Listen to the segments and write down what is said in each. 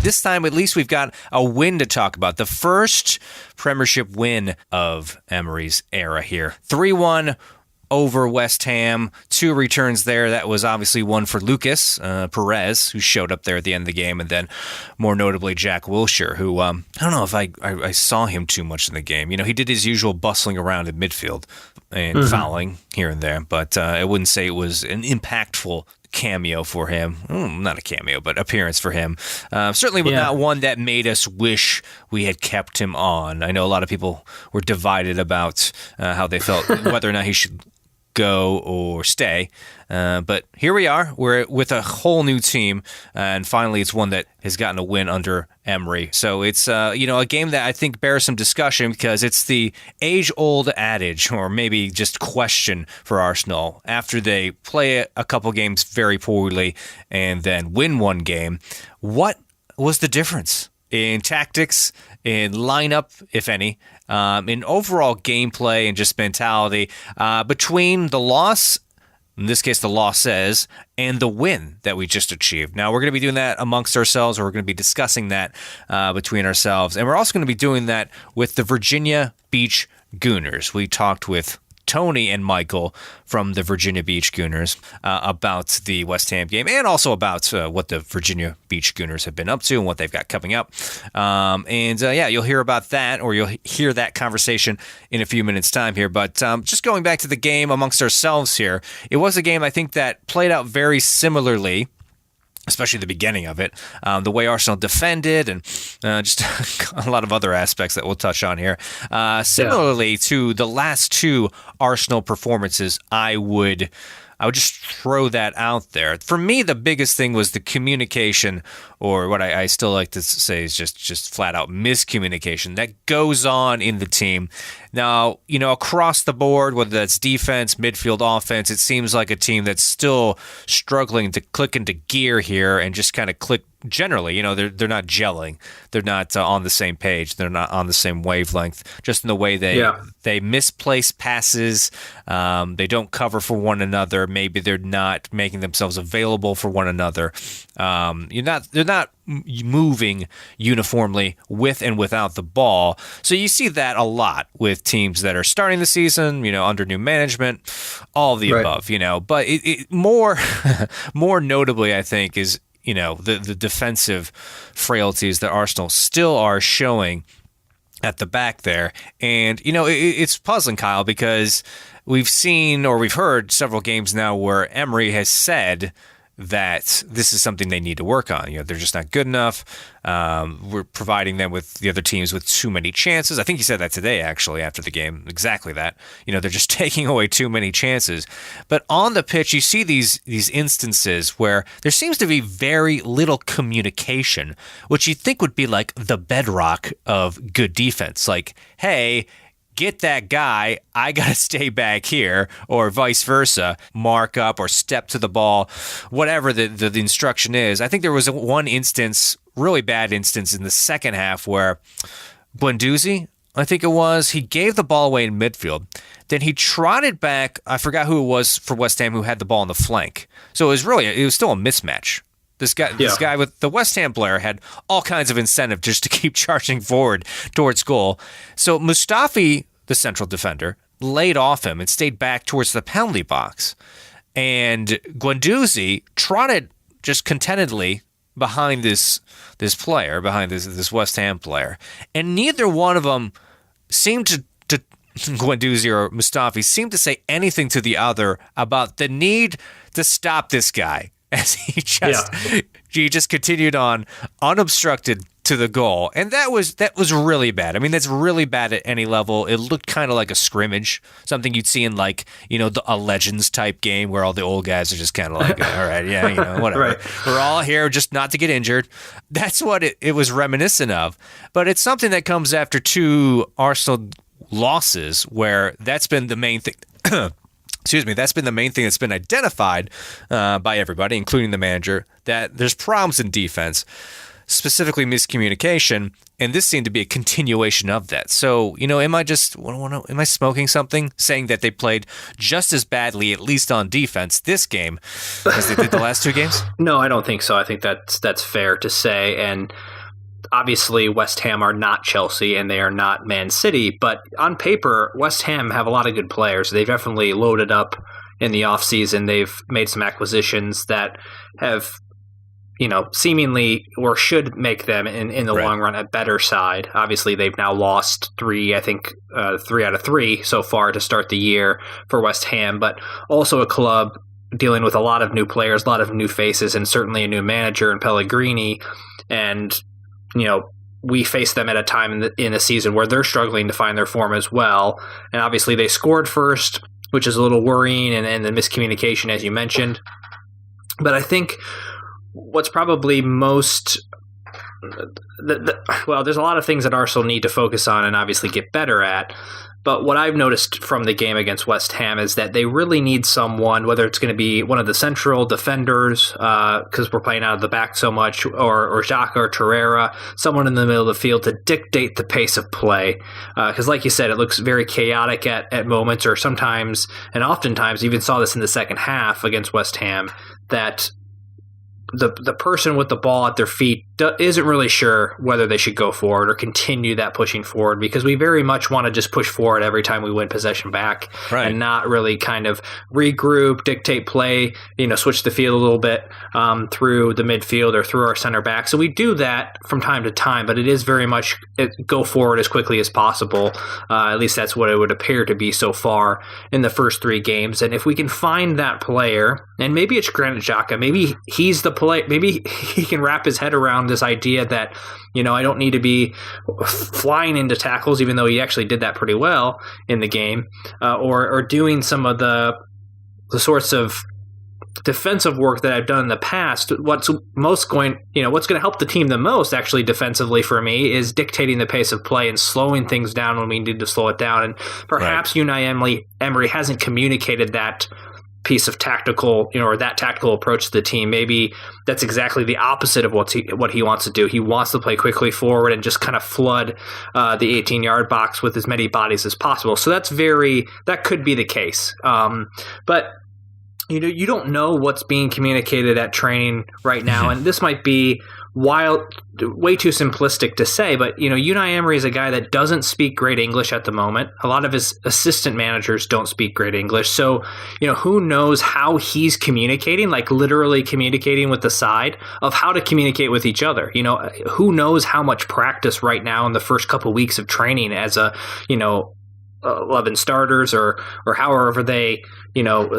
this time at least we've got a win to talk about. The first Premiership win of Emery's era here. 3-1 over West Ham. 2 returns there. That was obviously one for Lucas Perez, who showed up there at the end of the game, and then more notably Jack Wilshere, who I don't know if I saw him too much in the game. He did his usual bustling around in midfield and fouling here and there, but I wouldn't say it was an impactful cameo for him. Not a cameo, but appearance for him. Certainly not one that made us wish we had kept him on. I know a lot of people were divided about how they felt, whether or not he should go or stay. But here we are. We're with a whole new team, and finally it's one that has gotten a win under Emery. So it's a game that I think bears some discussion because it's the age-old adage, or maybe just question for Arsenal. After they play a couple games very poorly and then win one game, what was the difference in tactics, in lineup, if any, in overall gameplay and just mentality between the loss, in this case the losses, and the win that we just achieved? Now, we're going to be doing that amongst ourselves, or we're going to be discussing that between ourselves. And we're also going to be doing that with the Virginia Beach Gooners. We talked with Tony and Michael from the Virginia Beach Gooners about the West Ham game, and also about what the Virginia Beach Gooners have been up to and what they've got coming up. You'll hear about that, or you'll hear that conversation in a few minutes' time here. But just going back to the game amongst ourselves here, it was a game I think that played out very similarly, especially the beginning of it, the way Arsenal defended, and just a lot of other aspects that we'll touch on here. Similarly to the last 2 Arsenal performances, I would just throw that out there. For me, the biggest thing was the communication, or what I still like to say is just flat out miscommunication that goes on in the team. Now, across the board, whether that's defense, midfield, offense, it seems like a team that's still struggling to click into gear here and just kind of click generally. They're not gelling. They're not on the same page. They're not on the same wavelength, just in the way they misplace passes. They don't cover for one another. Maybe they're not making themselves available for one another. They're not moving uniformly with and without the ball. So you see that a lot with teams that are starting the season, under new management, all of the above, But it more more notably, I think, is the defensive frailties that Arsenal still are showing at the back there. And, it's puzzling, Kyle, because we've seen, or we've heard several games now where Emery has said that this is something they need to work on. They're just not good enough. We're providing them with the other teams with too many chances. I think he said that today, actually, after the game. Exactly that. They're just taking away too many chances. But on the pitch, you see these instances where there seems to be very little communication, which you think would be like the bedrock of good defense. Like, hey, get that guy, I got to stay back here, or vice versa, mark up or step to the ball, whatever the instruction is. I think there was one instance, really bad instance in the second half where Guendouzi, I think it was, he gave the ball away in midfield. Then he trotted back, I forgot who it was for West Ham who had the ball on the flank. So it was still a mismatch. This guy with the West Ham player had all kinds of incentive just to keep charging forward towards goal. So Mustafi, the central defender, laid off him and stayed back towards the penalty box. And Guendouzi trotted just contentedly behind this player, behind this West Ham player. And neither one of them seemed to Guendouzi or Mustafi seemed to say anything to the other about the need to stop this guy. As he just continued on unobstructed to the goal. And that was really bad. I mean, that's really bad at any level. It looked kind of like a scrimmage, something you'd see in a Legends type game where all the old guys are just kind of like, all right, yeah, whatever. Right. We're all here just not to get injured. That's what it was reminiscent of. But it's something that comes after 2 Arsenal losses where that's been the main thing. Excuse me, that's been the main thing that's been identified by everybody, including the manager, that there's problems in defense, specifically miscommunication, and this seemed to be a continuation of that. So, am I smoking something, saying that they played just as badly, at least on defense, this game as they did the last 2 games? No, I don't think so. I think that's fair to say. And obviously West Ham are not Chelsea and they are not Man City, but on paper, West Ham have a lot of good players. They've definitely loaded up in the offseason. They've made some acquisitions that have, seemingly or should make them in the long run a better side. Obviously, they've now lost three out of three so far to start the year for West Ham, but also a club dealing with a lot of new players, a lot of new faces, and certainly a new manager in Pellegrini. And, we face them at a time in the season where they're struggling to find their form as well. And obviously they scored first, which is a little worrying, and the miscommunication, as you mentioned. But I think what's probably most there's a lot of things that Arsenal need to focus on and obviously get better at. But what I've noticed from the game against West Ham is that they really need someone, whether it's going to be one of the central defenders, because we're playing out of the back so much, or Xhaka or Torreira, someone in the middle of the field to dictate the pace of play. Because like you said, it looks very chaotic at moments, or sometimes, and oftentimes, even saw this in the second half against West Ham, that the person with the ball at their feet isn't really sure whether they should go forward or continue that pushing forward, because we very much want to just push forward every time we win possession back, right, and not really kind of regroup, dictate play, switch the field a little bit through the midfield or through our center back. So we do that from time to time, but it is very much go forward as quickly as possible. At least that's what it would appear to be so far in the first three games. And if we can find that player, and maybe it's Granit Xhaka, maybe he's the play, maybe he can wrap his head around this idea that, I don't need to be flying into tackles, even though he actually did that pretty well in the game, or doing some of the sorts of defensive work that I've done in the past. What's going to help the team the most actually defensively for me is dictating the pace of play and slowing things down when we need to slow it down. And perhaps Unai Emery hasn't communicated that piece of tactical, or that tactical approach to the team. Maybe that's exactly the opposite of what he wants to do. He wants to play quickly forward and just kind of flood the 18-yard box with as many bodies as possible. So that could be the case. But you don't know what's being communicated at training right now, and this might be way too simplistic to say, but Unai Emery is a guy that doesn't speak great English at the moment. A lot of his assistant managers don't speak great English, so who knows how he's communicating, like literally communicating with the side, of how to communicate with each other. Who knows how much practice right now in the first couple weeks of training as 11 starters or however they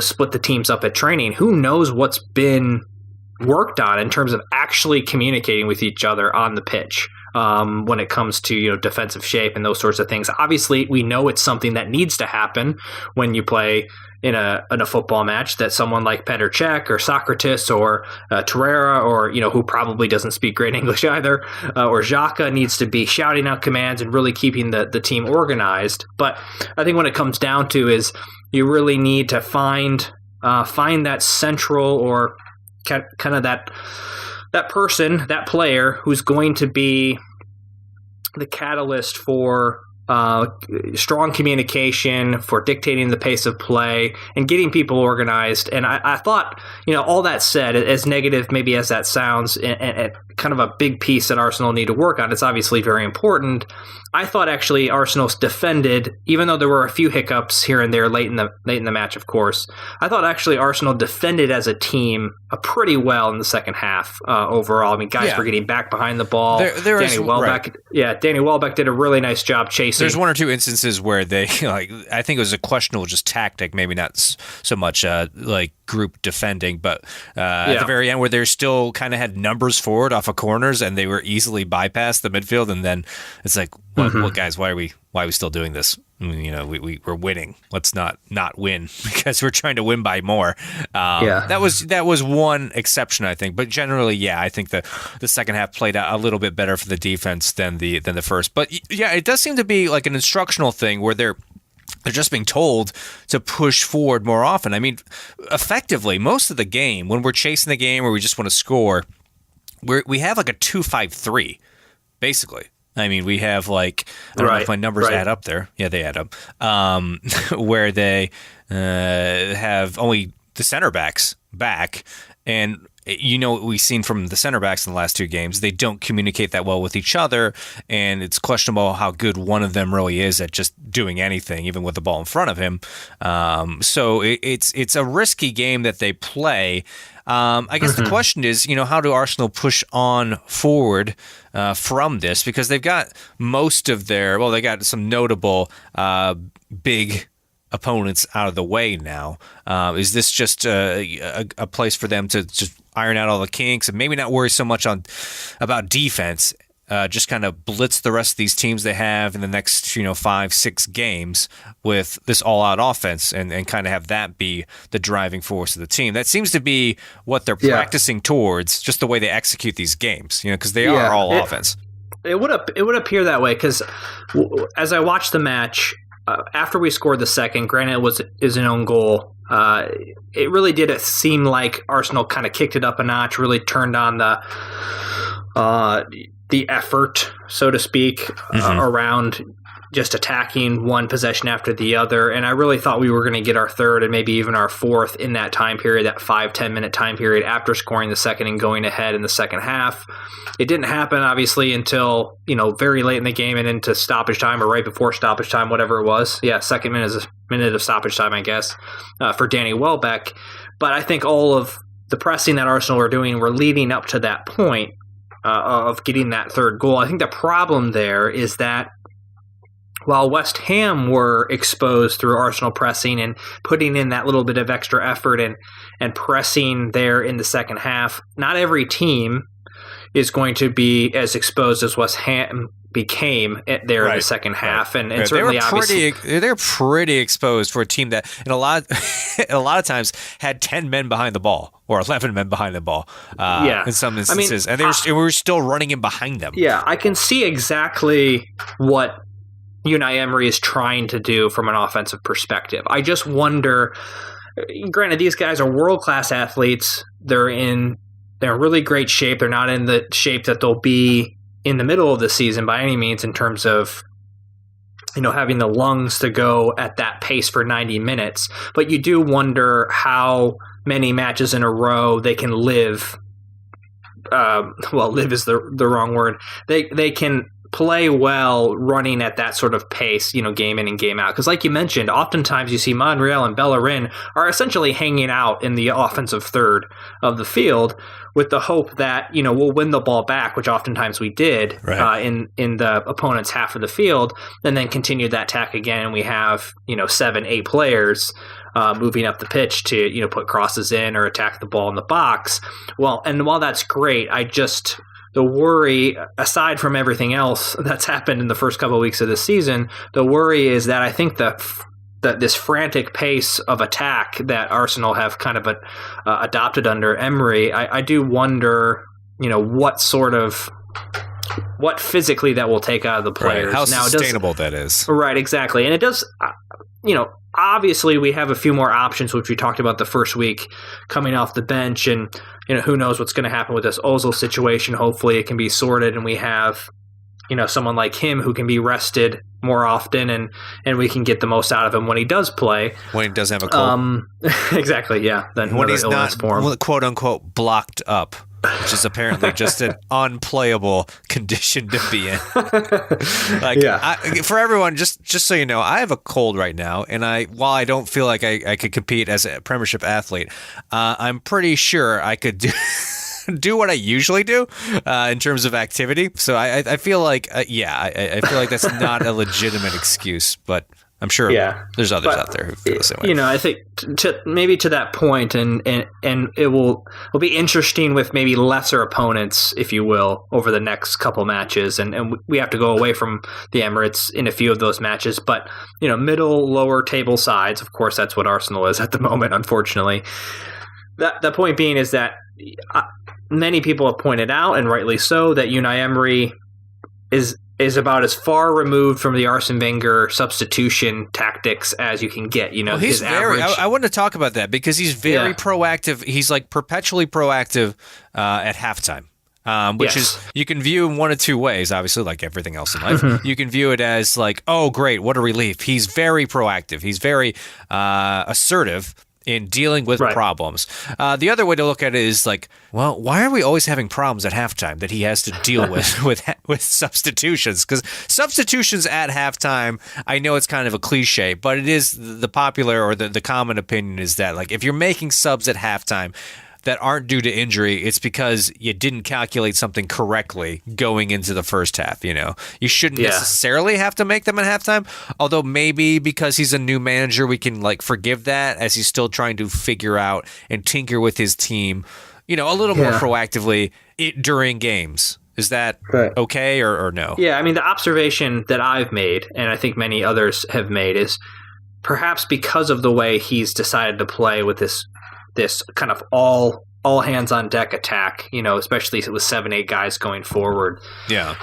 split the teams up at training. Who knows what's been worked on in terms of actually communicating with each other on the pitch when it comes to defensive shape and those sorts of things. Obviously, we know it's something that needs to happen when you play in a football match, that someone like Petr Cech or Socrates or Torreira, or who probably doesn't speak great English either, or Xhaka, needs to be shouting out commands and really keeping the team organized. But I think when it comes down to is you really need to find that central, or kind of that person, that player who's going to be the catalyst for strong communication, for dictating the pace of play and getting people organized. And I thought, all that said, as negative maybe as that sounds, and kind of a big piece that Arsenal need to work on, it's obviously very important. I thought actually Arsenal defended, even though there were a few hiccups here and there late in the match, of course. I thought actually Arsenal defended as a team pretty well in the second half overall. I mean, guys were getting back behind the ball. Danny Welbeck did a really nice job chasing. There's one or two instances where they, I think it was a questionable just tactic, maybe not so much group defending, but at the very end where they still kind of had numbers forward off of corners and they were easily bypassed the midfield, and then it's like, what guys, why are we still doing this? I mean, we're winning. Let's not win because we're trying to win by more. That was one exception, I think. But generally, I think the second half played out a little bit better for the defense than the first. But it does seem to be like an instructional thing where they're just being told to push forward more often. I mean, effectively, most of the game, when we're chasing the game or we just want to score, we have like a 2-5-3, basically. I mean, we have I don't know if my numbers add up there. Yeah, they add up. Where they have only the center backs back, and what we've seen from the center backs in the last two games. They don't communicate that well with each other, and it's questionable how good one of them really is at just doing anything, even with the ball in front of him. So it's a risky game that they play. I guess the question is, how do Arsenal push on forward from this? Because they've got they got some notable big opponents out of the way now. Is this just a place for them to just iron out all the kinks and maybe not worry so much about defense? Just kind of blitz the rest of these teams they have in the next 5-6 games with this all-out offense and kind of have that be the driving force of the team. That seems to be what they're practicing towards, just the way they execute these games, because they are all offense. It would appear that way, because as I watched the match, after we scored the second, granted it is an own goal, it really did seem like Arsenal kind of kicked it up a notch, really turned on the effort, so to speak, around just attacking one possession after the other. And I really thought we were going to get our third and maybe even our fourth in that time period, that 5-10 minute time period after scoring the second and going ahead in the second half. It didn't happen, obviously, until, very late in the game and into stoppage time or right before stoppage time, whatever it was. Yeah, second minute of stoppage time, I guess, for Danny Welbeck. But I think all of the pressing that Arsenal were doing were leading up to that point of getting that third goal. I think the problem there is that while West Ham were exposed through Arsenal pressing and putting in that little bit of extra effort and pressing there in the second half, not every team is going to be as exposed as West Ham became there in the second half, and certainly they're pretty exposed for a team that in a lot of times had 10 men behind the ball or 11 men behind the ball. In some instances, and we were still running in behind them. Yeah, I can see exactly what Unai Emery is trying to do from an offensive perspective. I just wonder. Granted, these guys are world-class athletes. They're in really great shape. They're not in the shape that they'll be in the middle of the season by any means in terms of having the lungs to go at that pace for 90 minutes. But you do wonder how many matches in a row they can live. Live is the wrong word. They can play well running at that sort of pace, game in and game out. Because like you mentioned, oftentimes you see Monreal and Bellerin are essentially hanging out in the offensive third of the field with the hope that, we'll win the ball back, which oftentimes we did in the opponent's half of the field, and then continue that attack again. And we have, 7-8 players moving up the pitch to, put crosses in or attack the ball in the box. Well, and while that's great, the worry, aside from everything else that's happened in the first couple of weeks of the season, the worry is that I think that this frantic pace of attack that Arsenal have kind of adopted under Emery, I do wonder, what physically that will take out of the players. Right. How sustainable that is. Right, exactly. And it does, obviously we have a few more options, which we talked about the first week coming off the bench, and who knows what's going to happen with this Ozil situation. Hopefully it can be sorted and we have someone like him who can be rested more often and we can get the most out of him when he does play. When he doesn't have a cold. Exactly, yeah. Then when he's not, quote unquote, blocked up, which is apparently just an unplayable condition to be in. For everyone, just so you know, I have a cold right now, and while I don't feel like I could compete as a Premiership athlete, I'm pretty sure I could do what I usually do in terms of activity. So I feel like, I feel like that's not a legitimate excuse, but I'm sure there's others out there who feel the same way. I think maybe to that point, and it will be interesting with maybe lesser opponents, if you will, over the next couple matches. And we have to go away from the Emirates in a few of those matches. But, middle, lower table sides, of course, that's what Arsenal is at the moment, unfortunately. The point being is that many people have pointed out, and rightly so, that Unai Emery is about as far removed from the Arsene Wenger substitution tactics as you can get. He's very. I want to talk about that because he's very proactive. He's like perpetually proactive at halftime. Which is, you can view in one of two ways, obviously, like everything else in life. You can view it as like, oh, great, what a relief. He's very proactive. He's very assertive. in dealing with Right. problems. The other way to look at it is like, well, why are we always having problems at halftime that he has to deal with substitutions? Because substitutions at halftime, I know it's kind of a cliche, but it is the popular or the common opinion is that like if you're making subs at halftime that aren't due to injury, it's because you didn't calculate something correctly going into the first half. You shouldn't necessarily have to make them at halftime, although maybe because he's a new manager, we can like forgive that as he's still trying to figure out and tinker with his team, a little more proactively during games. Is that okay or no? Yeah, I mean, the observation that I've made, and I think many others have made, is perhaps because of the way he's decided to play with this kind of all hands on deck attack, especially with 7-8 guys going forward. Yeah.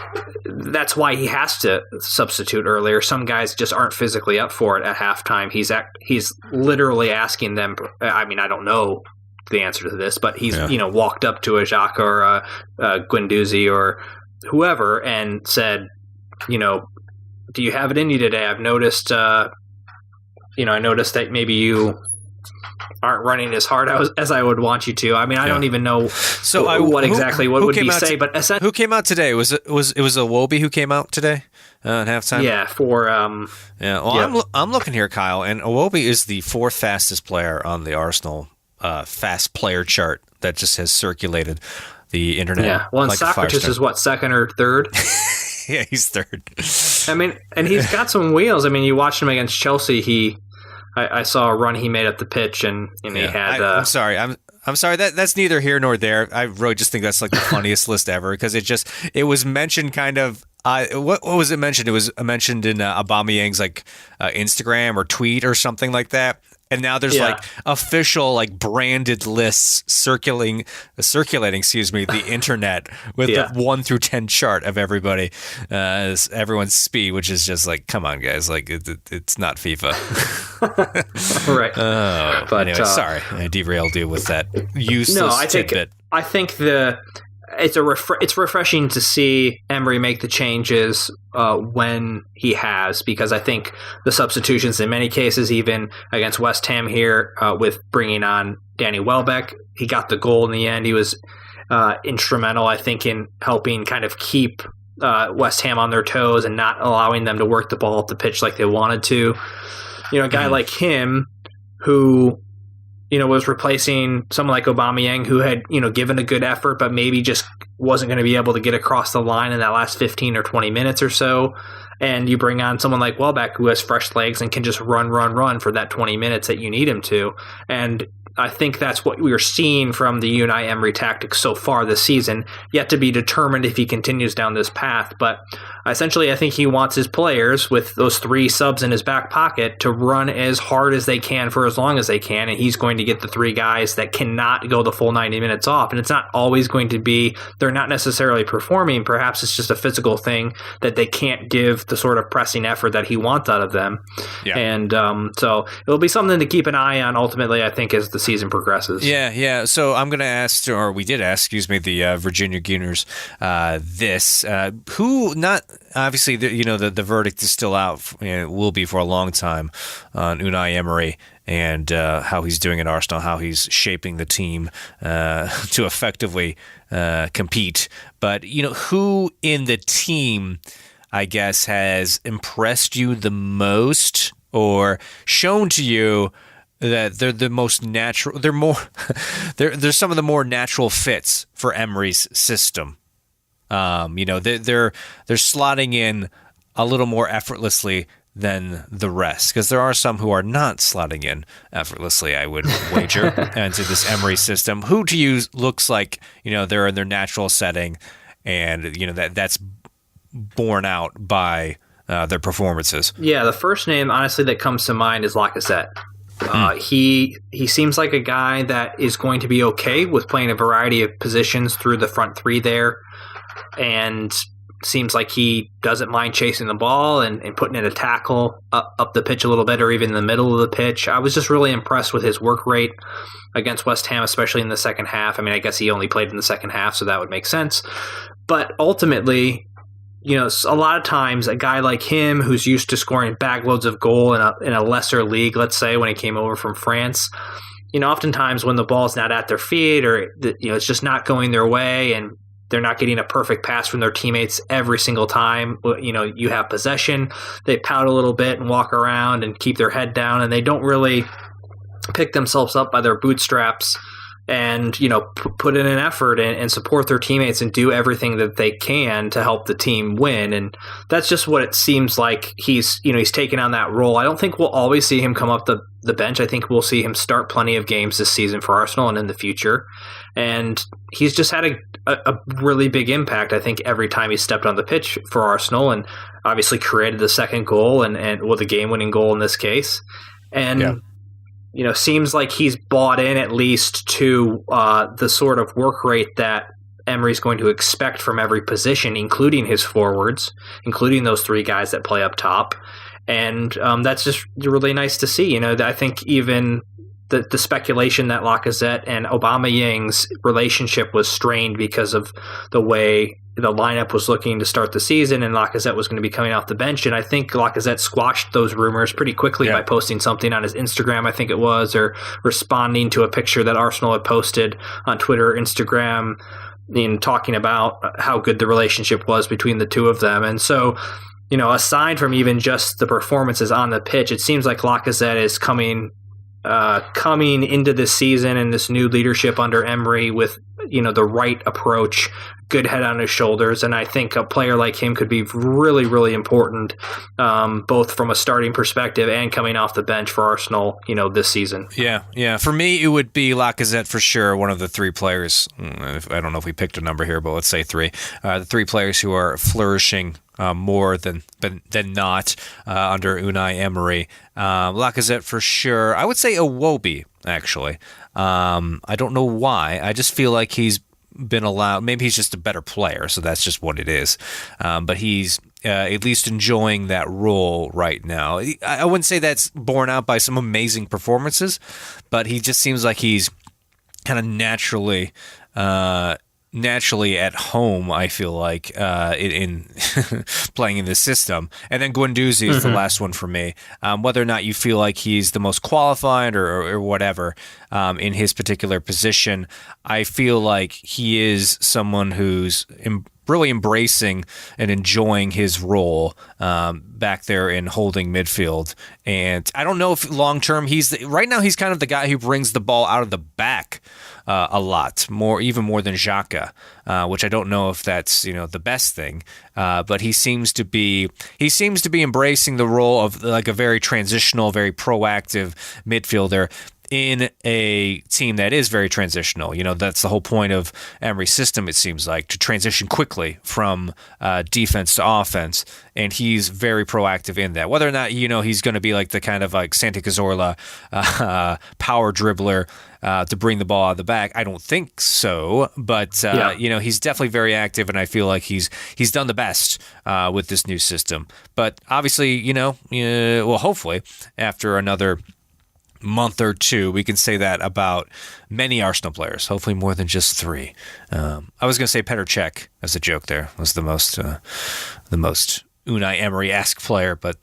That's why he has to substitute earlier. Some guys just aren't physically up for it at halftime. He's literally asking them, I mean, I don't know the answer to this, but he's, walked up to a Xhaka or a Guendouzi or whoever and said, do you have it in you today? I've noticed, I noticed that maybe you aren't running as hard as I would want you to. I mean, I don't even know what would he say, but who came out today? Was it Iwobi who came out today at halftime? Yeah, for Well, I'm looking here, Kyle, and Iwobi is the 4th fastest player on the Arsenal fast player chart that just has circulated the internet. Yeah, well, and like Socrates is what, 2nd or 3rd? Yeah, he's 3rd. I mean, and he's got some wheels. I mean, you watched him against Chelsea. I saw a run he made up the pitch, and he had. I'm sorry. I'm sorry. That's neither here nor there. I really just think that's like the funniest list ever because it was mentioned kind of. What was it mentioned? It was mentioned in Aubameyang's like Instagram or tweet or something like that. And now there's like official like branded lists circulating, the internet with the 1 through 10 chart of everybody, everyone's speed, which is just like, come on, guys, like it's not FIFA. Right. But anyway, sorry, I derailed you with that useless tidbit. I think it's refreshing to see Emery make the changes when he has, because I think the substitutions in many cases, even against West Ham here with bringing on Danny Welbeck, he got the goal in the end. He was instrumental, I think, in helping kind of keep West Ham on their toes and not allowing them to work the ball up the pitch like they wanted to. A guy like him who was replacing someone like Aubameyang who had, given a good effort, but maybe just wasn't going to be able to get across the line in that last 15 or 20 minutes or so. And you bring on someone like Welbeck who has fresh legs and can just run for that 20 minutes that you need him to. And I think that's what we're seeing from the Unai Emery tactics so far this season, yet to be determined if he continues down this path. But essentially, I think he wants his players, with those 3 subs in his back pocket, to run as hard as they can for as long as they can, and he's going to get the 3 guys that cannot go the full 90 minutes off. And it's not always going to be, they're not necessarily performing. Perhaps it's just a physical thing that they can't give the sort of pressing effort that he wants out of them. Yeah. And so it'll be something to keep an eye on ultimately, I think, as the season progresses. Yeah. So I'm going to ask, or we did ask, the Virginia Gooners who not obviously the verdict is still out, and it will be for a long time on Unai Emery and how he's doing at Arsenal, how he's shaping the team to effectively compete. But who in the team, I guess, has impressed you the most or shown to you that they're the most natural, they're some of the more natural fits for Emery's system. They're slotting in a little more effortlessly than the rest, because there are some who are not slotting in effortlessly, I would wager, into this Emery system. Who to you looks like they're in their natural setting, and that's borne out by their performances. Yeah, the first name honestly that comes to mind is Lacazette. He seems like a guy that is going to be okay with playing a variety of positions through the front 3 there, and seems like he doesn't mind chasing the ball and putting in a tackle up the pitch a little bit, or even in the middle of the pitch. I was just really impressed with his work rate against West Ham, especially in the second half. I mean, I guess he only played in the second half, so that would make sense. But ultimately, a lot of times a guy like him, who's used to scoring bag loads of goal in a lesser league, let's say when he came over from France, oftentimes when the ball's not at their feet or, it's just not going their way and they're not getting a perfect pass from their teammates every single time, you have possession, they pout a little bit and walk around and keep their head down, and they don't really pick themselves up by their bootstraps and, put in an effort and support their teammates and do everything that they can to help the team win. And that's just what it seems like he's taken on that role. I don't think we'll always see him come up the bench. I think we'll see him start plenty of games this season for Arsenal and in the future. And he's just had a really big impact, I think, every time he stepped on the pitch for Arsenal, and obviously created the second goal and the game-winning goal in this case. And seems like he's bought in at least to the sort of work rate that Emery's going to expect from every position, including his forwards, including those three guys that play up top. And that's just really nice to see. I think even the speculation that Lacazette and Aubameyang's relationship was strained because of the way the lineup was looking to start the season, and Lacazette was going to be coming off the bench. And I think Lacazette squashed those rumors pretty quickly by posting something on his Instagram, I think it was, or responding to a picture that Arsenal had posted on Twitter or Instagram, talking about how good the relationship was between the two of them. And so, aside from even just the performances on the pitch, it seems like Lacazette is coming into this season and this new leadership under Emery with, the right approach, good head on his shoulders. And I think a player like him could be really, really important, both from a starting perspective and coming off the bench for Arsenal, this season. Yeah. For me, it would be Lacazette for sure, one of the three players. I don't know if we picked a number here, but let's say three. The three players who are flourishing more than not under Unai Emery. Lacazette for sure. I would say Iwobi, actually. I don't know why. I just feel like he's been allowed. Maybe he's just a better player, so that's just what it is. But he's at least enjoying that role right now. I wouldn't say that's borne out by some amazing performances, but he just seems like he's kind of naturally at home, I feel like, in playing in this system. And then Guendouzi is the last one for me. Whether or not you feel like he's the most qualified or whatever in his particular position, I feel like he is someone who's really embracing and enjoying his role back there in holding midfield. And I don't know if long-term right now he's kind of the guy who brings the ball out of the back a lot, even more than Xhaka, which I don't know if that's the best thing, but he seems to be embracing the role of like a very transitional, very proactive midfielder in a team that is very transitional. That's the whole point of Emery's system, it seems like, to transition quickly from defense to offense, and he's very proactive in that. Whether or not, he's going to be like the kind of like Santi Cazorla power dribbler to bring the ball out of the back, I don't think so, but he's definitely very active, and I feel like he's done the best with this new system. But obviously, hopefully after another month or two, we can say that about many Arsenal players, hopefully more than just three. I was going to say Petr Cech as a joke there was the most Unai Emery-esque player, but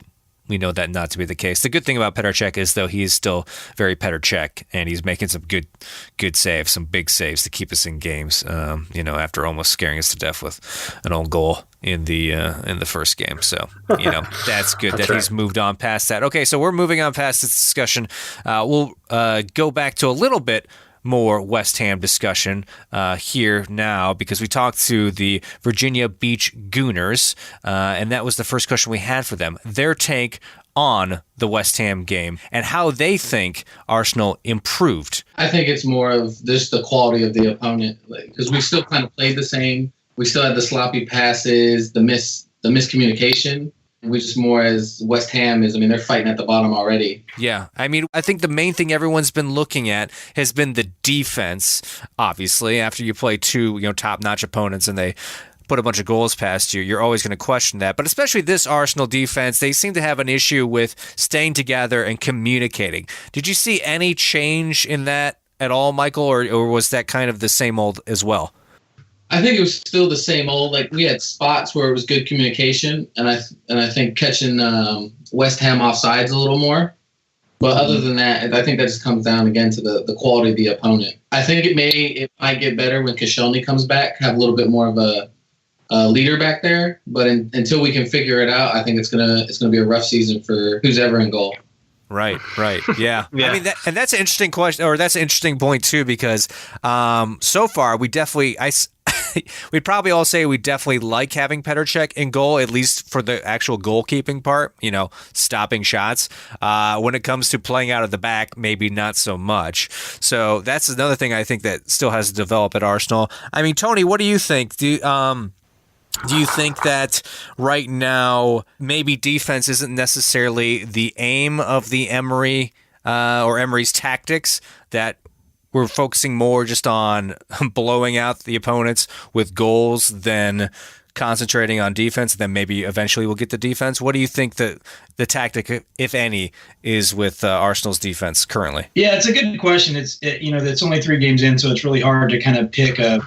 we know that not to be the case. The good thing about Petr Cech is, though, he is still very Petr Cech, and he's making some good saves, some big saves to keep us in games, after almost scaring us to death with an own goal in the first game. So, that's good that he's moved on past that. Okay, so we're moving on past this discussion. We'll go back to a little bit more West Ham discussion here now, because we talked to the Virginia Beach Gooners, and that was the first question we had for them. Their take on the West Ham game and how they think Arsenal improved. I think it's more of just the quality of the opponent, because we still kind of played the same. We still had the sloppy passes, the miscommunication. Which is more as West Ham is. They're fighting at the bottom already. Yeah. I think the main thing everyone's been looking at has been the defense, obviously. After you play two, top-notch opponents and they put a bunch of goals past you, you're always going to question that. But especially this Arsenal defense, they seem to have an issue with staying together and communicating. Did you see any change in that at all, Michael, or was that kind of the same old as well? I think it was still the same old. We had spots where it was good communication, and I think catching West Ham offsides a little more. But other than that, I think that just comes down again to the quality of the opponent. I think it might get better when Koscielny comes back, have a little bit more of a leader back there. But until we can figure it out, I think it's gonna be a rough season for who's ever in goal. Right. Yeah. Yeah. I mean, that's an interesting question, or that's an interesting point too, because so far we'd probably all say we definitely like having Petr Cech in goal, at least for the actual goalkeeping part, stopping shots. When it comes to playing out of the back, maybe not so much. So that's another thing I think that still has to develop at Arsenal. I mean, Tony, what do you think? Do you think that right now maybe defense isn't necessarily the aim of the Emery or Emery's tactics, that we're focusing more just on blowing out the opponents with goals than concentrating on defense, then maybe eventually we'll get the defense? What do you think the tactic, if any, is with Arsenal's defense currently? Yeah, it's a good question. It's only 3 games in, so it's really hard to kind of pick a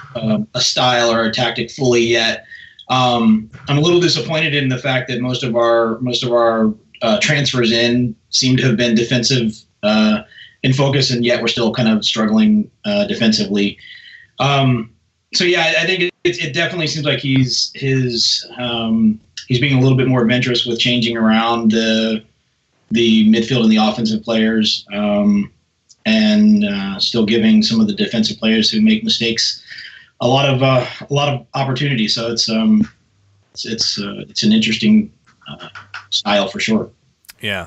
style or a tactic fully yet. I'm a little disappointed in the fact that most of our transfers in seem to have been defensive in focus, and yet we're still kind of struggling defensively. So yeah, I think it definitely seems like he's being a little bit more adventurous with changing around the midfield and the offensive players, and still giving some of the defensive players who make mistakes a lot of opportunity. So it's an interesting style for sure. Yeah.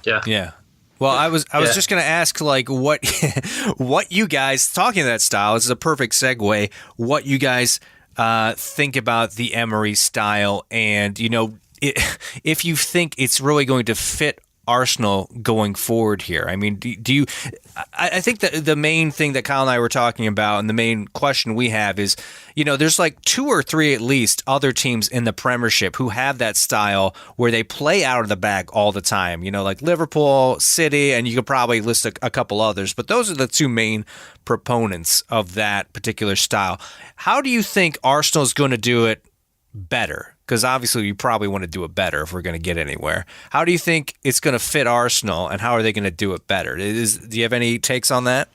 Well, I was just going to ask, like, what you guys, talking of that style, this is a perfect segue, what you guys think about the Emery style, and if you think it's really going to fit Arsenal going forward here. I mean, do you? I think that the main thing that Kyle and I were talking about, and the main question we have is, there's like 2 or 3 at least other teams in the Premiership who have that style where they play out of the back all the time. Like Liverpool, City, and you could probably list a couple others, but those are the 2 main proponents of that particular style. How do you think Arsenal's going to do it better? Because obviously you probably want to do it better if we're going to get anywhere. How do you think it's going to fit Arsenal, and how are they going to do it better? Do you have any takes on that?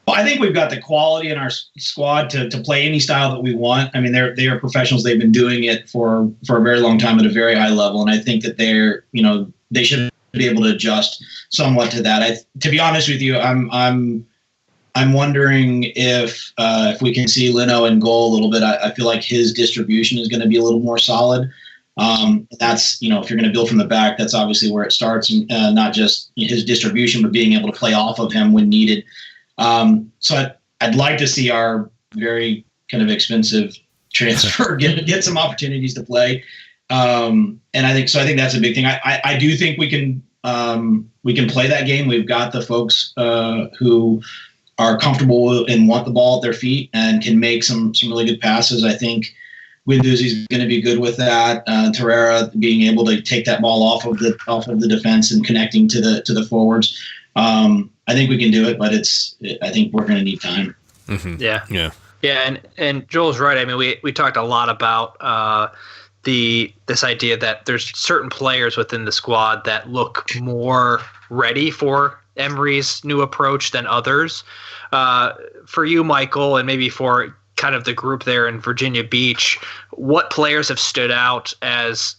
Well, I think we've got the quality in our squad to play any style that we want. I mean, they are professionals. They've been doing it for a very long time at a very high level, and I think that they should be able to adjust somewhat to that. To be honest with you, I'm wondering if we can see Leno in goal a little bit. I feel like his distribution is going to be a little more solid. That's, if you're going to build from the back, that's obviously where it starts, and not just his distribution, but being able to play off of him when needed. So I'd like to see our very kind of expensive transfer get some opportunities to play. And I think that's a big thing. I do think we can play that game. We've got the folks who are comfortable and want the ball at their feet and can make some really good passes. I think Guendouzi's going to be good with that. Torreira being able to take that ball off of the defense and connecting to the forwards. I think we can do it, but I think we're going to need time. Mm-hmm. Yeah. And Joel's right. I mean, we talked a lot about this idea that there's certain players within the squad that look more ready for Emery's new approach than others. For you, Michael, and maybe for kind of the group there in Virginia Beach, what players have stood out as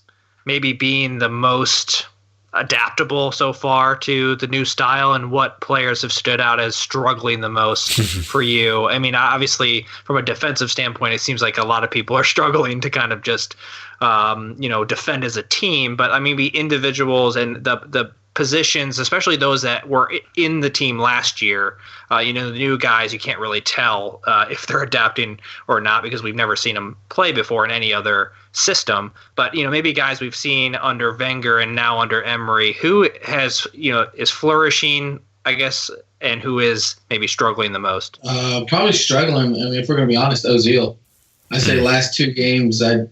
maybe being the most adaptable so far to the new style, and what players have stood out as struggling the most for you? I mean, obviously, from a defensive standpoint, it seems like a lot of people are struggling to kind of just, defend as a team. But I mean, individuals and the positions, especially those that were in the team last year, the new guys, you can't really tell if they're adapting or not, because we've never seen them play before in any other system. But, maybe guys we've seen under Wenger and now under Emery, who has, is flourishing, I guess, and who is maybe struggling the most? Probably struggling. I mean, if we're going to be honest, Ozil. I say last 2 games, I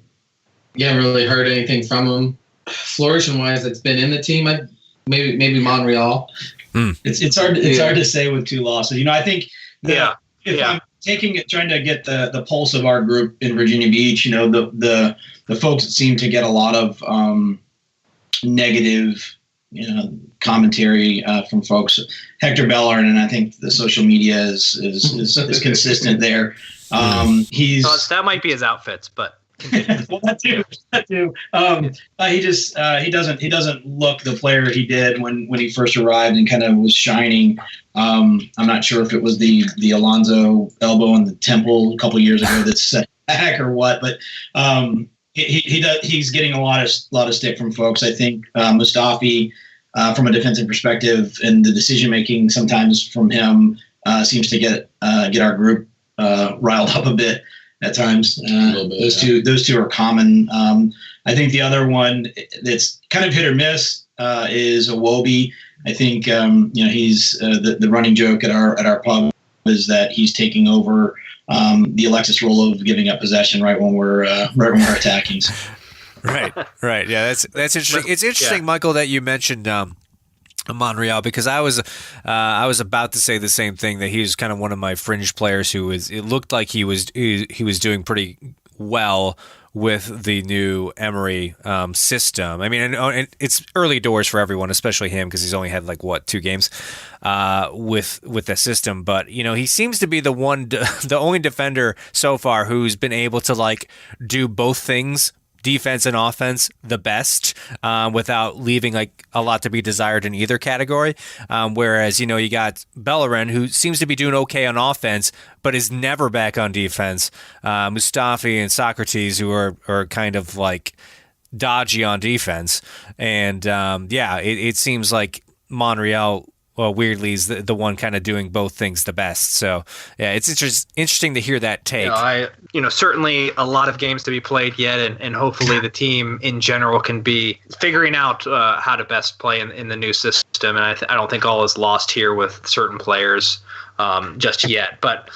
haven't really heard anything from him. Flourishing wise, it's been in the team. Maybe Montreal. It's hard to say with 2 losses. I think I'm trying to get the pulse of our group in Virginia Beach, the folks that seem to get a lot of negative commentary from folks. Hector Bellerin, and I think the social media is consistent there. That might be his outfits, but well, that too. He doesn't look the player he did when he first arrived and kind of was shining. I'm not sure if it was the Alonso elbow in the temple a couple years ago that's set back or what, but he's getting a lot of stick from folks. I think Mustafi, from a defensive perspective, and the decision making sometimes from him seems to get our group riled up a bit at times. Those two are common. I think the other one that's kind of hit or miss is Iwobi. I think he's the running joke at our pub is that he's taking over the Alexis role of giving up possession right when we're attacking. Right. Yeah, that's interesting. It's interesting, Michael, that you mentioned Monreal, because I was about to say the same thing, that he was kind of one of my fringe players it looked like he was doing pretty well with the new Emery system. I mean, and it's early doors for everyone, especially him, because he's only had 2 games with the system. But he seems to be the only defender so far who's been able to do both things, defense and offense, the best, without leaving a lot to be desired in either category. Whereas you got Bellerin, who seems to be doing okay on offense, but is never back on defense. Mustafi and Socrates, who are kind of dodgy on defense, and it seems like Monreal, weirdly, is the one kind of doing both things the best. So, yeah, it's interesting to hear that take. Certainly a lot of games to be played yet, and hopefully the team in general can be figuring out how to best play in the new system. And I don't think all is lost here with certain players just yet. But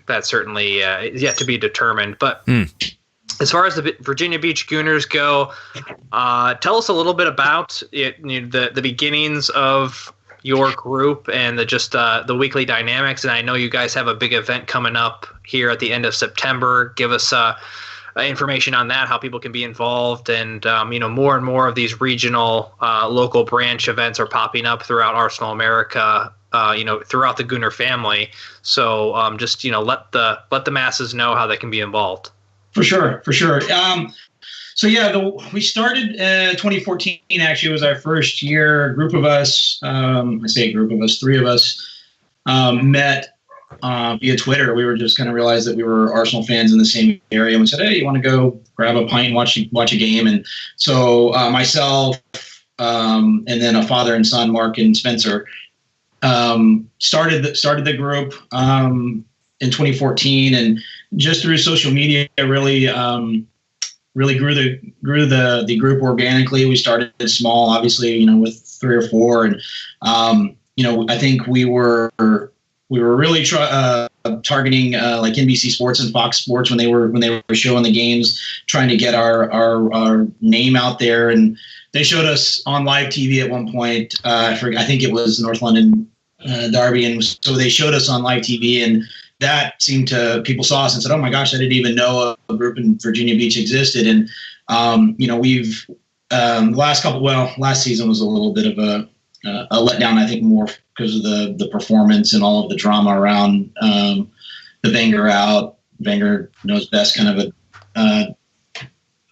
that's certainly yet to be determined. But as far as the Virginia Beach Gooners go, tell us a little bit about the beginnings of your group and the weekly dynamics. And I know you guys have a big event coming up here at the end of September. Give us information on that, how people can be involved, and more and more of these regional local branch events are popping up throughout Arsenal America, throughout the Gooner family. So let the masses know how they can be involved. For sure. We started 2014. Actually, was our first year. A group of us, I say a group of us, 3 of us, met via Twitter. We were just kind of realized that we were Arsenal fans in the same area, and we said, "Hey, you want to go grab a pint and watch a game?" And so myself, and then a father and son, Mark and Spencer, started the group in 2014, and just through social media, really grew the group organically. We started small, obviously, with 3 or 4, and I think we were really targeting NBC Sports and Fox Sports when they were showing the games, trying to get our name out there. And they showed us on live TV at one point. I think it was North London Derby, and so they showed us on live TV, and that seemed to, people saw us and said, "Oh my gosh, I didn't even know a group in Virginia Beach existed." And we've last season was a little bit of a letdown, I think, more because of the performance and all of the drama around the Wenger out. Wenger knows best kind of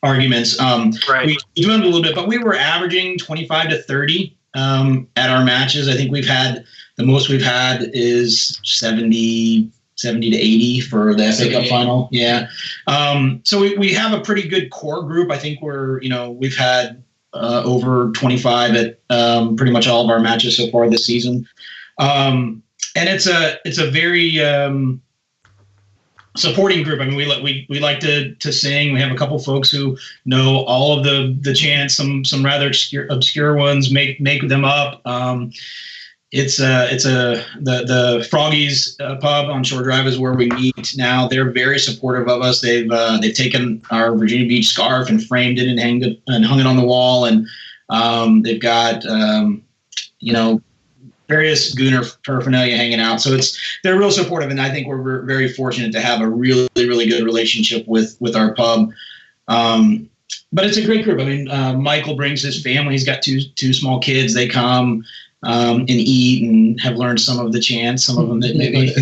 arguments. Right. We dwindled a little bit, but we were averaging 25 to 30 at our matches. I think the most we've had is 70 to 80 for the FA Cup final. Yeah. So we have a pretty good core group. I think we've had over 25 at pretty much all of our matches so far this season. And it's a very supporting group. I mean, we like to sing. We have a couple folks who know all of the chants, some rather obscure ones, make them up. It's the Froggies pub on Shore Drive is where we meet now. They're very supportive of us. They've taken our Virginia Beach scarf and framed it and hung it on the wall, and they've got various Gooner paraphernalia hanging out. So they're real supportive, and I think we're very fortunate to have a really, really good relationship with our pub. but it's a great group. I mean, Michael brings his family. He's got two small kids. They come and eat and have learned some of the chants. Some of them that maybe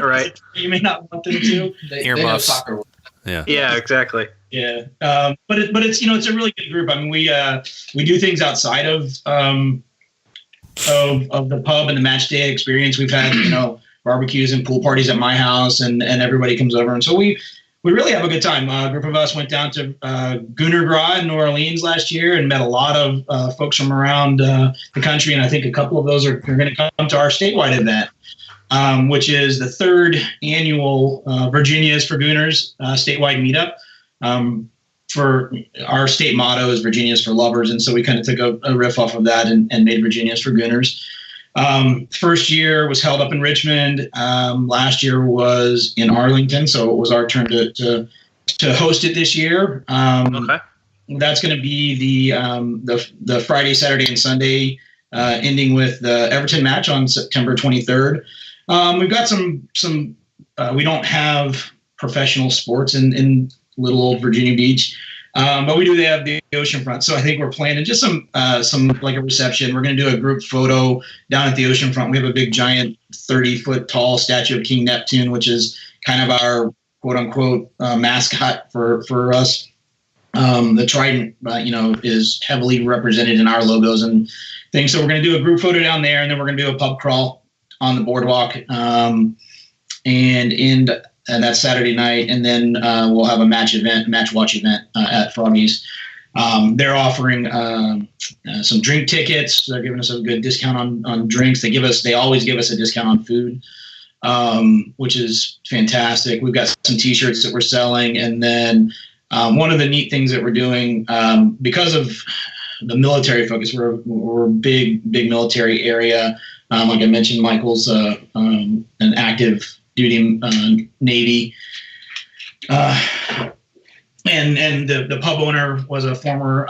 right. you may not want them to. They know soccer. Yeah, exactly. Yeah, but it's it's a really good group. I mean, we do things outside of the pub and the match day experience. We've had barbecues and pool parties at my house, and everybody comes over, and so we really have a good time. A group of us went down to Gooner Gras in New Orleans last year and met a lot of folks from around the country, and I think a couple of those are going to come to our statewide event, which is the third annual Virginia's for Gooners statewide meetup. For our state motto is Virginia's for Lovers, and so we kind of took a riff off of that and made Virginia's for Gooners. First year was held up in Richmond. Last year was in Arlington, so it was our turn to host it this year. Okay. That's going to be the Friday, Saturday, and Sunday, ending with the Everton match on September 23rd. We've got some. We don't have professional sports in little old Virginia Beach, but we do have the oceanfront. So I think we're planning just some like a reception. We're going to do a group photo down at the oceanfront. We have a big giant 30-foot tall statue of King Neptune, which is kind of our quote unquote mascot for us. The trident, is heavily represented in our logos and things. So we're going to do a group photo down there, and then we're going to do a pub crawl on the boardwalk, and that's Saturday night, and then we'll have a match watch event at Froggy's. They're offering some drink tickets. They're giving us a good discount on drinks. They always give us a discount on food, which is fantastic. We've got some T-shirts that we're selling, and then one of the neat things that we're doing because of the military focus, we're a big military area. Like I mentioned, Michael's an active duty Navy, and the pub owner was a former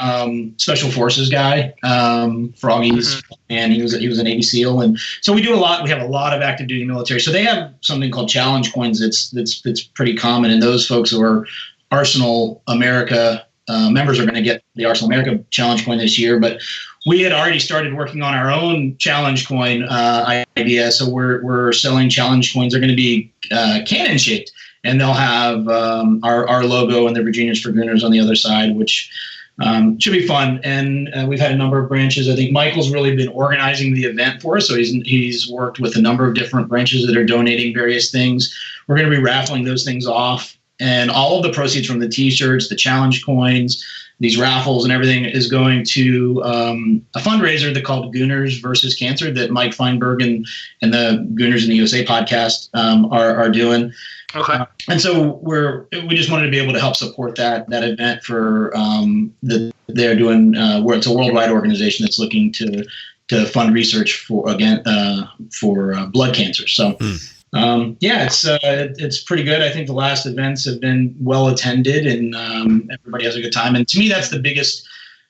Special Forces guy, Froggy's, and he was a Navy SEAL, and so we do a lot. We have a lot of active duty military. So they have something called challenge coins. That's pretty common, and those folks who are Arsenal America members are going to get the Arsenal America challenge coin this year, but we had already started working on our own challenge coin idea. So we're selling challenge coins. They're going to be cannon shaped, and they'll have our logo and the Virginia's for Gooners on the other side, which should be fun. And we've had a number of branches. I think Michael's really been organizing the event for us. So he's worked with a number of different branches that are donating various things. We're going to be raffling those things off, and all of the proceeds from the T-shirts, the challenge coins, these raffles and everything is going to a fundraiser that called Gooners versus Cancer that Mike Feinberg and the Gooners in the USA podcast are doing. Okay. And so we just wanted to be able to help support that event for they're doing where it's a worldwide organization that's looking to fund research for blood cancer. So. It's pretty good. I think the last events have been well attended, and everybody has a good time. And to me, that's the biggest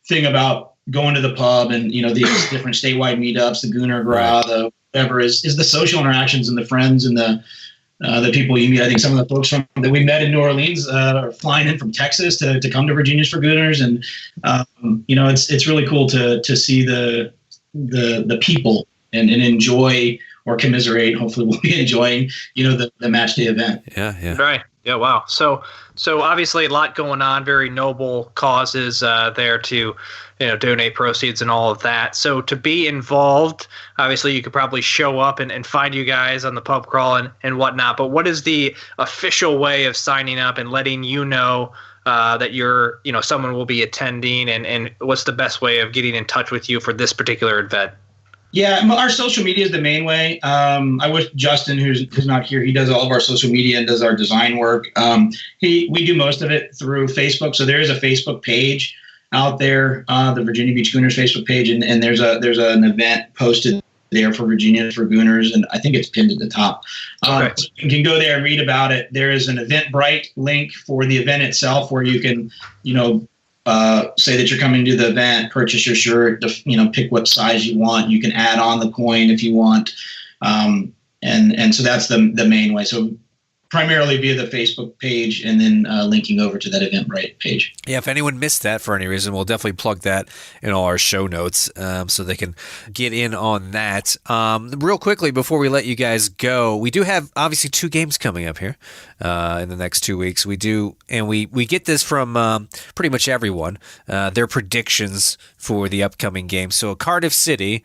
thing about going to the pub and these different statewide meetups, the Gooner Gras, the whatever is the social interactions and the friends and the people you meet. I think some of the folks that we met in New Orleans are flying in from Texas to come to Virginia's for Gooners, and it's really cool to see the people and enjoy. Or commiserate. Hopefully, we'll be enjoying, the match day event. Yeah. Right. Yeah. Wow. So obviously a lot going on. Very noble causes there to, donate proceeds and all of that. So to be involved, obviously you could probably show up and find you guys on the pub crawl and whatnot. But what is the official way of signing up and letting that you're, someone will be attending, and what's the best way of getting in touch with you for this particular event? Yeah, our social media is the main way. I wish Justin, who's not here, he does all of our social media and does our design work. We do most of it through Facebook. So there is a Facebook page out there, the Virginia Beach Gooners Facebook page, and there's an event posted there for Virginia for Gooners, and I think it's pinned at the top. Okay. So you can go there and read about it. There is an Eventbrite link for the event itself where you can, say that you're coming to the event, purchase your shirt, pick what size you want. You can add on the coin if you want. And so that's the main way. So primarily via the Facebook page and then linking over to that Eventbrite page. Yeah, if anyone missed that for any reason, we'll definitely plug that in all our show notes so they can get in on that. Real quickly, before we let you guys go, we do have obviously 2 games coming up here in the next 2 weeks. We do, and we get this from pretty much everyone, their predictions for the upcoming game. So Cardiff City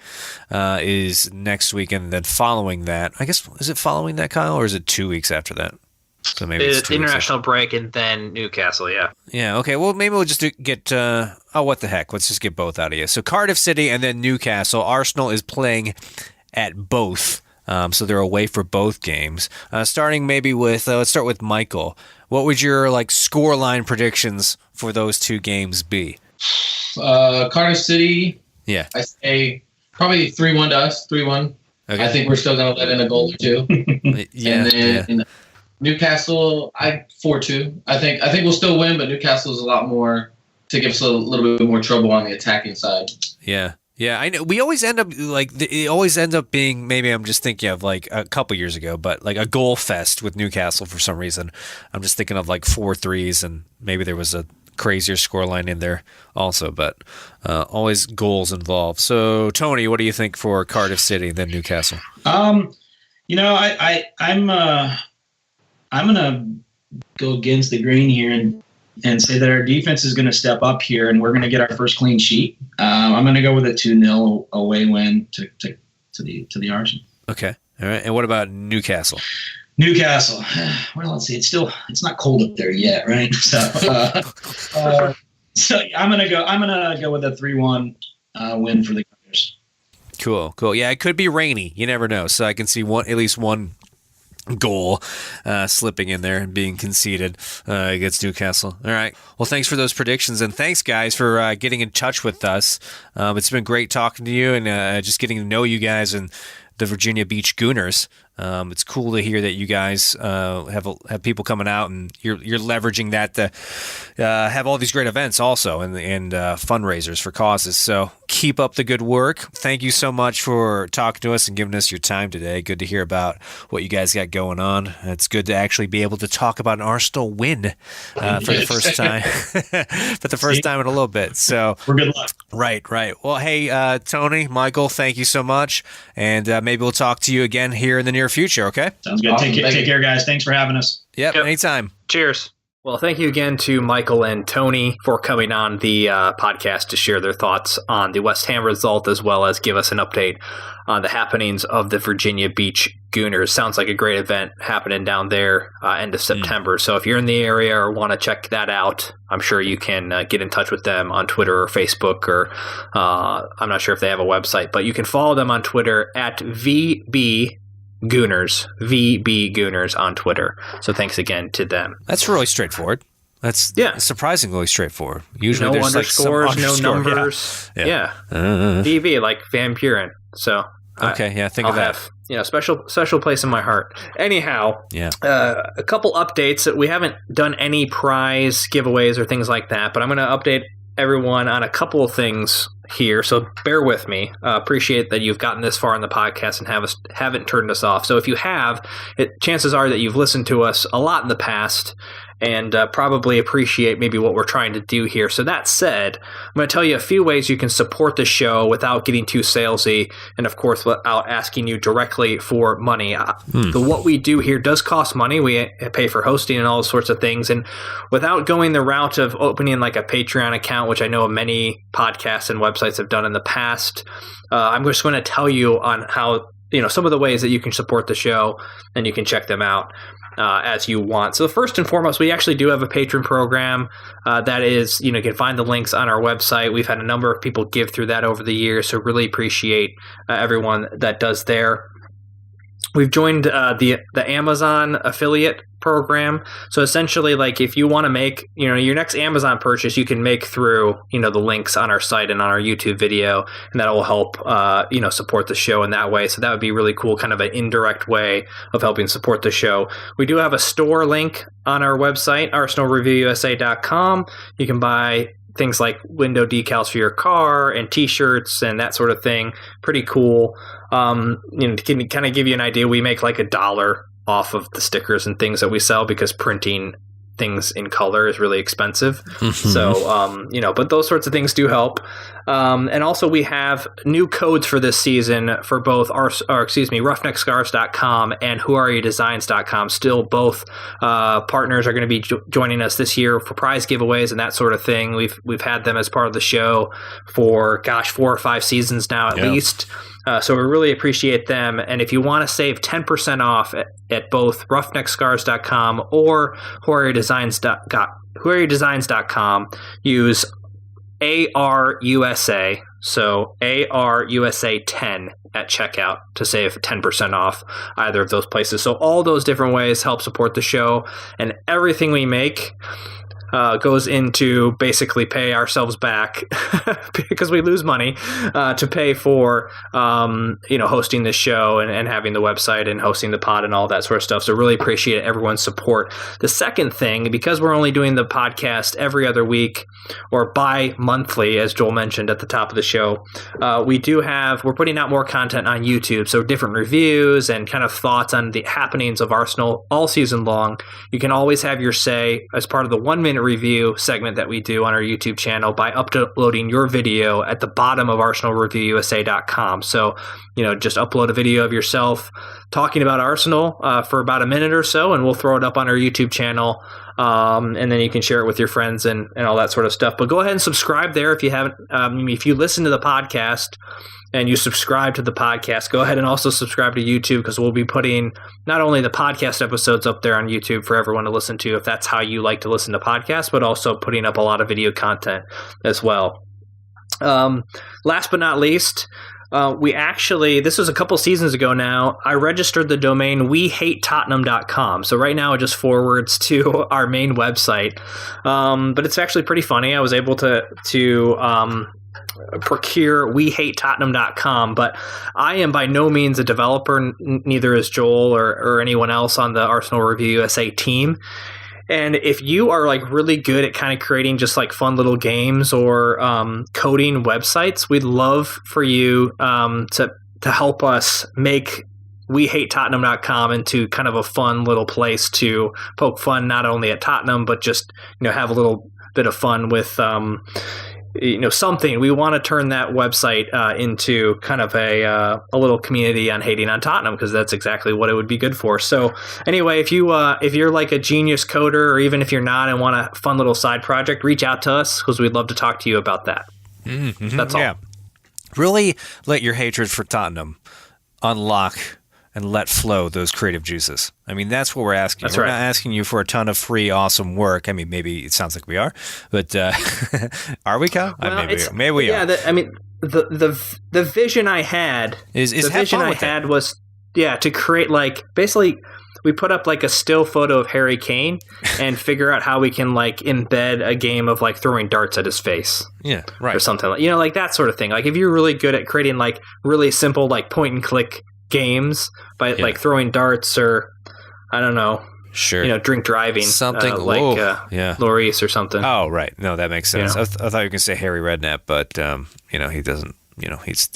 is next week, and then following that, I guess, is it following that, Kyle, or is it 2 weeks after that? So maybe it's the international break and then Newcastle, yeah. Yeah, okay. Well, maybe we'll just get, what the heck. Let's just get both out of you. So Cardiff City and then Newcastle. Arsenal is playing at both, so they're away for both games. Starting maybe with, let's start with Michael. What would your scoreline predictions for those 2 games be? Cardiff City, Yeah. I say probably 3-1 to us, 3-1. Okay. I think we're still going to let in a goal or 2. Yeah. And then Newcastle, 4-2. I think we'll still win, but Newcastle is a lot more to give us a little bit more trouble on the attacking side. Yeah. Yeah, I know. We always end up it always ends up being, maybe I'm just thinking of a couple years ago, but a goal fest with Newcastle for some reason. I'm just thinking of 4-3s, and maybe there was a crazier scoreline in there also, but always goals involved. So Tony, what do you think for Cardiff City then Newcastle? I'm gonna go against the grain here and say that our defense is going to step up here, and we're going to get our first clean sheet. I'm going to go with a 2-0 away win to the Arsenal. Okay, all right. And what about Newcastle? Newcastle. Well, let's see. It's not cold up there yet, right? So I'm gonna go with a 3-1 win for the Gooners. Cool. Yeah, it could be rainy. You never know. So I can see at least one goal slipping in there and being conceded against Newcastle. All right. Well, thanks for those predictions, and thanks, guys, for getting in touch with us. It's been great talking to you and just getting to know you guys and the Virginia Beach Gooners. It's cool to hear that you guys have people coming out, and you're leveraging that to have all these great events also and fundraisers for causes. So keep up the good work. Thank you so much for talking to us and giving us your time today. Good to hear about what you guys got going on. It's good to actually be able to talk about an Arsenal win for the first time, time in a little bit. So we're good luck. Right. Well, hey, Tony, Michael, thank you so much, and maybe we'll talk to you again here in the near future. Okay. Sounds good. Awesome. Take care, guys. Thanks for having us. Yep. Anytime. Cheers. Well, thank you again to Michael and Tony for coming on the podcast to share their thoughts on the West Ham result, as well as give us an update on the happenings of the Virginia Beach Gooners. Sounds like a great event happening down there end of September. So if you're in the area or want to check that out, I'm sure you can get in touch with them on Twitter or Facebook, or I'm not sure if they have a website, but you can follow them on Twitter at VB Gooners on Twitter. So thanks again to them. That's really straightforward. That's surprisingly straightforward. Usually no there's underscores, no numbers. Yeah. VB, like Van Buren. So okay, think I'll of that. have, special place in my heart. Anyhow, a couple updates. We haven't done any prize giveaways or things like that, but I'm going to update everyone on a couple of things here, so bear with me. Appreciate that you've gotten this far in the podcast and haven't turned us off. So if you have, chances are that you've listened to us a lot in the past and probably appreciate maybe what we're trying to do here. So that said, I'm going to tell you a few ways you can support the show without getting too salesy, and of course without asking you directly for money. What we do here does cost money. We pay for hosting and all those sorts of things, and without going the route of opening like a Patreon account, which I know many podcasts and websites have done in the past, I'm just going to tell you on how, some of the ways that you can support the show, and you can check them out as you want. So first and foremost, we actually do have a patron program that is, you can find the links on our website. We've had a number of people give through that over the years, so really appreciate everyone that does there. We've joined the Amazon affiliate program. So essentially, like, if you want to make, your next Amazon purchase, you can make through, the links on our site and on our YouTube video, and that will help, support the show in that way. So that would be really cool, kind of an indirect way of helping support the show. We do have a store link on our website, arsenalreviewusa.com. You can buy things like window decals for your car and t-shirts and that sort of thing. Pretty cool. To kind of give you an idea, we make like $1 off of the stickers and things that we sell, because printing things in color is really expensive. So, but those sorts of things do help. And also we have new codes for this season for both roughneckscarves.com and whoareyoudesigns.com. Still both partners are going to be joining us this year for prize giveaways and that sort of thing. We've had them as part of the show for 4 or 5 seasons now at least. So we really appreciate them. And if you want to save 10% off at both roughneckscarves.com or whoareyoudesigns.com, use ARUSA, so ARUSA10 at checkout to save 10% off either of those places. So all those different ways help support the show, and everything we make goes into basically pay ourselves back because we lose money to pay for hosting this show and having the website and hosting the pod and all that sort of stuff. So really appreciate everyone's support. The second thing, because we're only doing the podcast every other week or bi-monthly, as Joel mentioned at the top of the show, we're putting out more content on YouTube. So different reviews and kind of thoughts on the happenings of Arsenal all season long. You can always have your say as part of the 1-minute review segment that we do on our YouTube channel by uploading your video at the bottom of ArsenalReviewUSA.com. So, just upload a video of yourself talking about Arsenal for about a minute or so, and we'll throw it up on our YouTube channel. And then you can share it with your friends and all that sort of stuff. But go ahead and subscribe there if you haven't. If you listen to the podcast and you subscribe to the podcast, go ahead and also subscribe to YouTube, because we'll be putting not only the podcast episodes up there on YouTube for everyone to listen to if that's how you like to listen to podcasts, but also putting up a lot of video content as well. Last but not least, this was a couple seasons ago now, I registered the domain wehatetottenham.com. So right now it just forwards to our main website. But it's actually pretty funny. I was able to procure wehatetottenham.com, but I am by no means a developer, neither is Joel or anyone else on the Arsenal Review USA team. And if you are really good at kind of creating just fun little games or coding websites, we'd love for you to help us make wehatetottenham.com into kind of a fun little place to poke fun not only at Tottenham, but just have a little bit of fun with something. We want to turn that website into kind of a little community on hating on Tottenham, because that's exactly what it would be good for. So anyway, if you're like a genius coder, or even if you're not and want a fun little side project, reach out to us, because we'd love to talk to you about that. Mm-hmm. That's all. Yeah. Really let your hatred for Tottenham unlock and let flow those creative juices. I mean, that's what we're asking. We're not asking you for a ton of free, awesome work. I mean, maybe it sounds like we are, but are we, Kyle? Well, maybe we are. The vision I had was to create basically we put up a still photo of Harry Kane and figure out how we can embed a game of throwing darts at his face. Yeah, right. Or something that sort of thing. If you're really good at creating really simple point and click games by throwing darts, or I don't know, sure, drink driving, something Lloris or something. Oh, right. No, that makes sense. I thought you were gonna say Harry Redknapp, but he doesn't. He's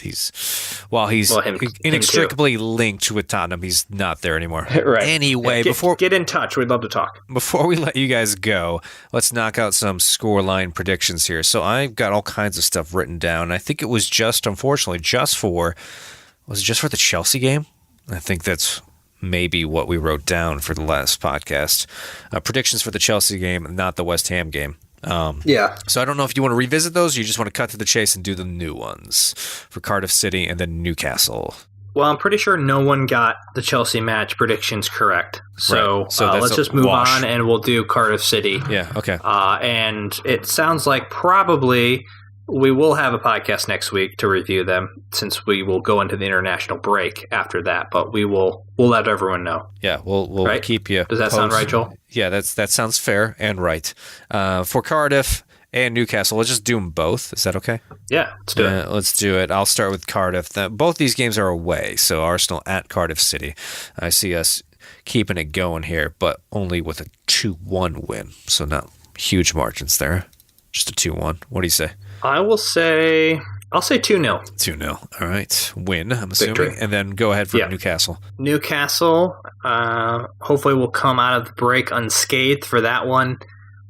inextricably linked with Tottenham. He's not there anymore. Right. Anyway, get in touch. We'd love to talk. Before we let you guys go, let's knock out some scoreline predictions here. So I've got all kinds of stuff written down. I think it was just for the Chelsea game? I think that's maybe what we wrote down for the last podcast. Predictions for the Chelsea game, not the West Ham game. So I don't know if you want to revisit those, or you just want to cut to the chase and do the new ones for Cardiff City and then Newcastle. Well, I'm pretty sure no one got the Chelsea match predictions correct. So, right. So let's just move on, and we'll do Cardiff City. Yeah, okay. And it sounds like probably we will have a podcast next week to review them, since we will go into the international break after that. But we'll let everyone know. Yeah, we'll keep you. Does that sound right, Joel? Yeah, that sounds fair and right. For Cardiff and Newcastle, let's just do them both. Is that okay? Yeah, let's do it. Let's do it. I'll start with Cardiff. Both these games are away, so Arsenal at Cardiff City. I see us keeping it going here, but only with a 2-1 win, so not huge margins there. Just a 2-1. What do you say? I will say I'll say 2-0. 2-0. All right. Win, I'm assuming. Victory. And then go ahead for Yeah. Newcastle. Newcastle, hopefully we'll come out of the break unscathed for that one.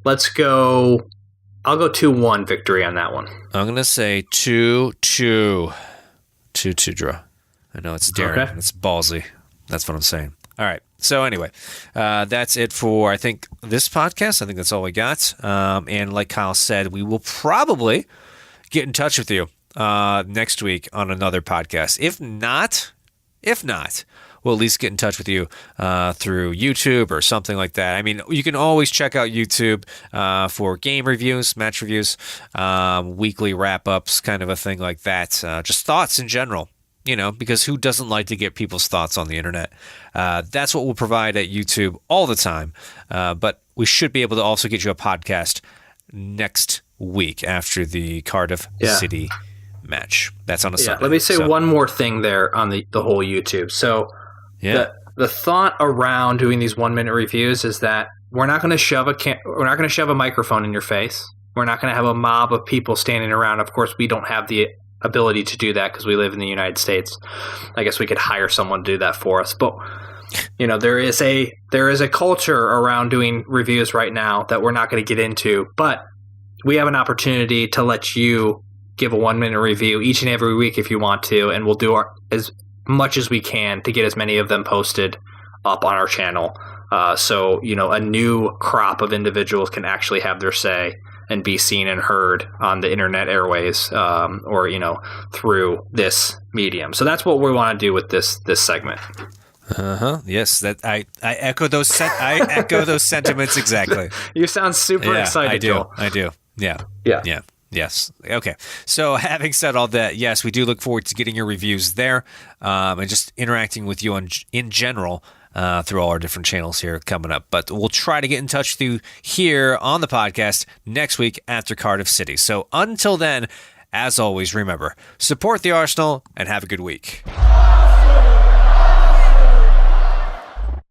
Let's go. I'll go 2-1 victory on that one. I'm going to say 2-2. 2-2 draw. I know it's daring. Okay. It's ballsy. That's what I'm saying. All right. So anyway, that's it for, I think, this podcast. I think that's all we got. And like Kyle said, we will probably get in touch with you next week on another podcast. If not, we'll at least get in touch with you through YouTube or something like that. I mean, you can always check out YouTube for game reviews, match reviews, weekly wrap-ups, kind of a thing like that. Just thoughts in general, because who doesn't like to get people's thoughts on the internet? That's what we'll provide at YouTube all the time. But we should be able to also get you a podcast next week after the Cardiff City match. That's on a Sunday. Let me say one more thing there on the whole YouTube. So the thought around doing these 1-minute reviews is that we're not going to shove a microphone in your face. We're not going to have a mob of people standing around. Of course, we don't have the ability to do that because we live in the United States. I guess we could hire someone to do that for us. But there is a culture around doing reviews right now that we're not going to get into. But we have an opportunity to let you give a 1-minute review each and every week if you want to, and we'll do as much as we can to get as many of them posted up on our channel. So a new crop of individuals can actually have their say and be seen and heard on the internet airways, or through this medium. So that's what we want to do with this segment. Yes, that I echo those. I echo those sentiments exactly. You sound super excited, Joel. I do. Yeah. Yes. Okay. So having said all that, yes, we do look forward to getting your reviews there, and just interacting with you in general through all our different channels here coming up. But we'll try to get in touch with you here on the podcast next week after Cardiff City. So until then, as always, remember, support the Arsenal and have a good week.